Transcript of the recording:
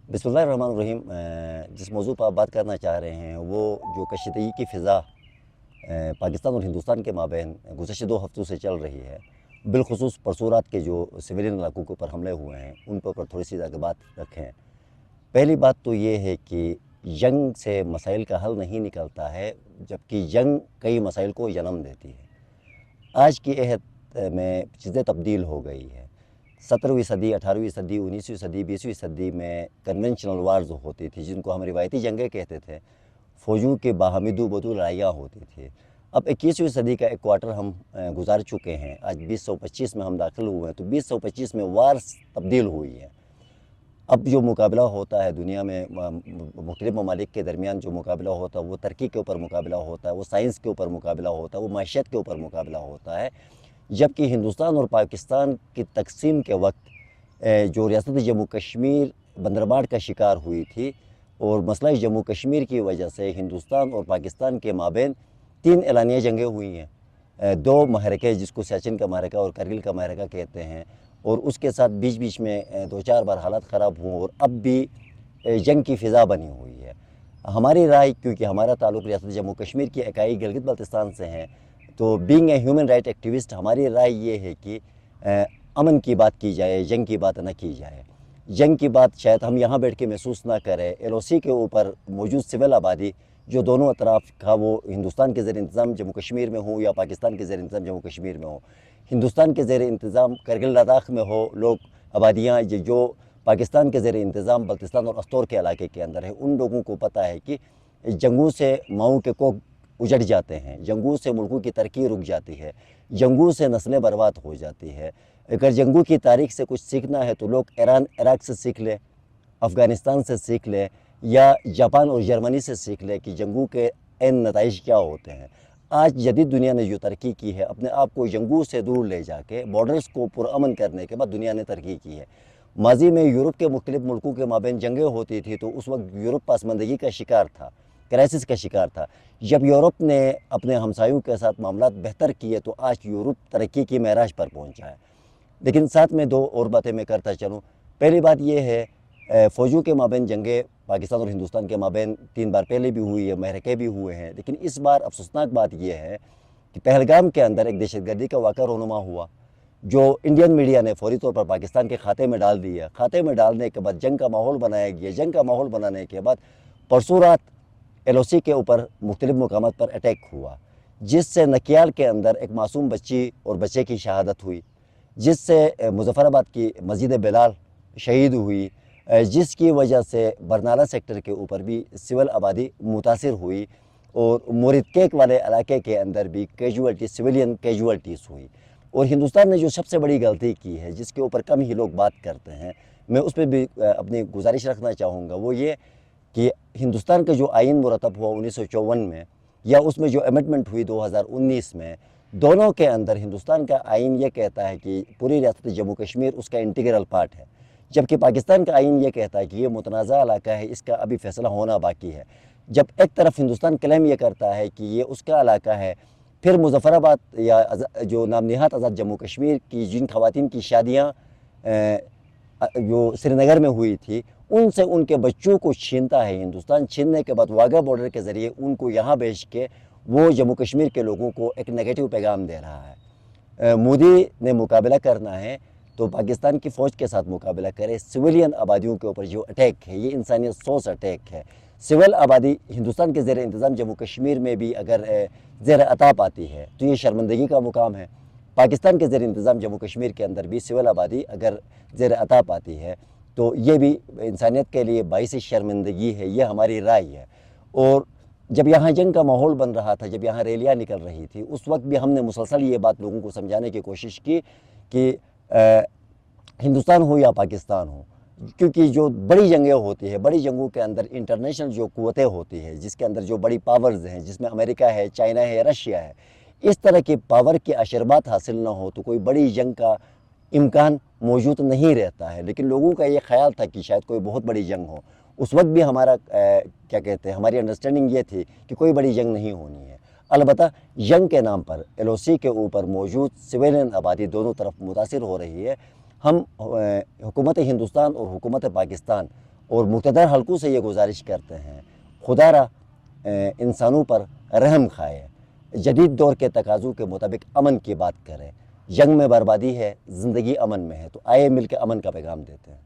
बिस्मिल्लाहिर्रहमानिर्रहीम। जिस मौजू पर आप बात करना चाह रहे हैं वो जो कशीदगी की फ़िज़ा पाकिस्तान और हिंदुस्तान के माबैन गुज़श्ता 2 हफ़्तों से चल रही है, बिलख़ुसूस परसों रात के जो सिविलियन इलाकों के ऊपर हमले हुए हैं उन पर ऊपर थोड़ी सी अगर बात रखें। पहली बात तो ये है कि जंग से मसाइल का हल नहीं निकलता है, जबकि जंग कई मसाइल को जन्म देती है। आज की अहद में चीज़ें तब्दील हो गई है। 17वीं सदी, 18वीं सदी, 19वीं सदी, 20वीं सदी में कन्वेंशनल वार जो होती थी, जिनको हम रिवायती जंगें कहते थे, फ़ौजों के बाहमी दो लड़ाइयाँ होती थी। अब 21वीं सदी का एक क्वार्टर हम गुजार चुके हैं। आज 2025 में हम दाखिल हुए हैं, तो 2025 में वार्स तब्दील हुई है। अब जो मुकाबला होता है दुनिया में मुख्तलिफ़ ममालिक के दरमियान, जो मुकाबला होता है वो तरक्की के ऊपर मुकाबला होता है, वो साइंस के ऊपर मुकाबला होता है, वो माशियत के ऊपर मुकाबला होता है। जबकि हिंदुस्तान और पाकिस्तान की तकसीम के वक्त जो रियासत जम्मू कश्मीर बंदरबांट का शिकार हुई थी, और मसला जम्मू कश्मीर की वजह से हिंदुस्तान और पाकिस्तान के माबैन 3 एलानिया जंगें हुई हैं। 2 महरके, जिसको सियाचिन का महरका और करगिल का महरका कहते हैं, और उसके साथ बीच बीच में 2-4 बार हालात ख़राब हुए, और अब भी जंग की फ़िज़ा बनी हुई है। हमारी राय, क्योंकि हमारा ताल्लुक़ रियासत जम्मू कश्मीर की इकाई गिलगित बल्तिस्तान से है, तो being a human right activist हमारी राय ये है कि अमन की बात की जाए, जंग की बात न की जाए। जंग की बात शायद हम यहाँ बैठ के महसूस ना करें। एलओसी के ऊपर मौजूद सिविल आबादी जो दोनों अतराफ़ का, वो हिंदुस्तान के ज़ेर इंतज़ाम जम्मू कश्मीर में हो या पाकिस्तान के ज़ेर इंतज़ाम जम्मू कश्मीर में हो, हिंदुस्तान के ज़ेर इंतज़ाम करगिल लद्दाख में हो लोग, आबादियाँ जो पाकिस्तान के ज़ेर इंतज़ाम बल्तिस्तान और अस्तौर के इलाके के अंदर है, उन लोगों को पता है कि जंगों से माओं के कोख उजड़ जाते हैं, जंगों से मुल्कों की तरक्की रुक जाती है, जंगों से नस्लें बर्बाद हो जाती है। अगर जंगों की तारीख से कुछ सीखना है तो लोग ईरान इराक़ से सीख लें, अफ़गानिस्तान से सीख लें, या जापान और जर्मनी से सीख लें कि जंगों के एन नताइज क्या होते हैं। आज जदीद दुनिया ने जो तरक्की की है, अपने आप को जंगों से दूर ले जाके बॉर्डर्स को पुरअमन करने के बाद दुनिया ने तरक्की की है। माजी में यूरोप के मुख्तलिफ़ मुल्कों के माबैन जंगें होती थी तो उस वक्त यूरोप पासमंदगी का शिकार था, क्राइसिस का शिकार था। जब यूरोप ने अपने हमसायों के साथ मामलात बेहतर किए तो आज यूरोप तरक्की की महराज पर पहुंचा है। लेकिन साथ में 2 और बातें मैं करता चलूँ। पहली बात यह है, फ़ौजों के माबैन जंगें पाकिस्तान और हिंदुस्तान के माबैन 3 बार पहले भी हुई है, महरके भी हुए हैं, लेकिन इस बार अफसोसनाक बात यह है कि पहलगाम के अंदर एक दहशतगर्दी का वाक़ा रोनुमा हुआ, जो इंडियन मीडिया ने फौरी तौर पर पाकिस्तान के खाते में डाल दिया। खाते में डालने के बाद जंग का माहौल बनाया गया। जंग का माहौल बनाने के बाद परसों रात एलओसी के ऊपर मुख्तलिफ़ मुकामात पर अटैक हुआ, जिससे नकियाल के अंदर एक मासूम बच्ची और बच्चे की शहादत हुई, जिससे मुज़फ़्फ़राबाद की मस्जिद बिलाल शहीद हुई, जिसकी वजह से बरनाला सेक्टर के ऊपर भी सिविल आबादी मुतासिर हुई, और मुरीद केक वाले इलाके के अंदर भी कैजुअल्टी, सिविलियन कैजुअल्टीज़ हुई। और हिंदुस्तान ने जो सबसे बड़ी गलती की है, जिसके ऊपर कम ही लोग बात करते हैं, मैं उस पर भी अपनी गुजारिश रखना चाहूँगा, वो ये कि हिंदुस्तान का जो आइन मुरतब हुआ 1954 में, या उसमें जो अमेंडमेंट हुई 2019 में, दोनों के अंदर हिंदुस्तान का आइन ये कहता है कि पूरी रियासत जम्मू कश्मीर उसका इंटीग्रल पार्ट है, जबकि पाकिस्तान का आइन ये कहता है कि ये मुतनाज़ा इलाका है, इसका अभी फैसला होना बाकी है। जब एक तरफ हिंदुस्तान क्लेम ये करता है कि ये उसका इलाका है, फिर मुज़फ़्फ़राबाद या जो नाम नहात आज़ाद जम्मू कश्मीर की जिन ख़वातीन की शादियाँ जो श्रीनगर में हुई थी, उनसे उनके बच्चों को छीनता है हिंदुस्तान। छीनने के बाद वाघा बॉर्डर के ज़रिए उनको यहाँ भेज के वो जम्मू कश्मीर के लोगों को एक नेगेटिव पैगाम दे रहा है। मोदी ने मुकाबला करना है तो पाकिस्तान की फ़ौज के साथ मुकाबला करे। सिविलियन आबादियों के ऊपर जो अटैक है, ये इंसानियत सोच अटैक है। सिविल आबादी हिंदुस्तान के ज़ेर इंतज़ाम जम्मू कश्मीर में भी अगर ज़ेर अताब आती है तो ये शर्मिंदगी का मुकाम है। पाकिस्तान के ज़ेर इंतज़ाम जम्मू कश्मीर के अंदर भी सिविल आबादी अगर ज़ेर अताब आती है तो ये भी इंसानियत के लिए बाइस शर्मिंदगी है, ये हमारी राय है। और जब यहाँ जंग का माहौल बन रहा था, जब यहाँ रैलियाँ निकल रही थी, उस वक्त भी हमने मुसलसल ये बात लोगों को समझाने की कोशिश की कि हिंदुस्तान हो या पाकिस्तान हो, क्योंकि जो बड़ी जंगें होती है, बड़ी जंगों के अंदर इंटरनेशनल जो क़ुव्वतें होती है, जिसके अंदर जो बड़ी पावर्स हैं, जिसमें अमेरिका है, चाइना है, रशिया है, इस तरह की पावर की आशीर्वाद हासिल ना हो तो कोई बड़ी जंग का इम्कान मौजूद नहीं रहता है। लेकिन लोगों का ये ख्याल था कि शायद कोई बहुत बड़ी जंग हो। उस वक्त भी हमारा क्या कहते हैं, हमारी अंडरस्टैंडिंग ये थी कि कोई बड़ी जंग नहीं होनी है। अलबत्ता जंग के नाम पर एलओसी के ऊपर मौजूद सिविलियन आबादी दोनों तरफ मुतासिर हो रही है। हम हुकूमत हिंदुस्तान और हुकूमत पाकिस्तान اور مقتدر حلقوں سے یہ گزارش کرتے ہیں خدا را انسانوں پر رحم کھائے، جدید دور کے تقاضوں کے مطابق امن کی بات کرے، جنگ میں بربادی ہے، زندگی امن میں ہے، تو آئے مل کے امن کا پیغام دیتے ہیں۔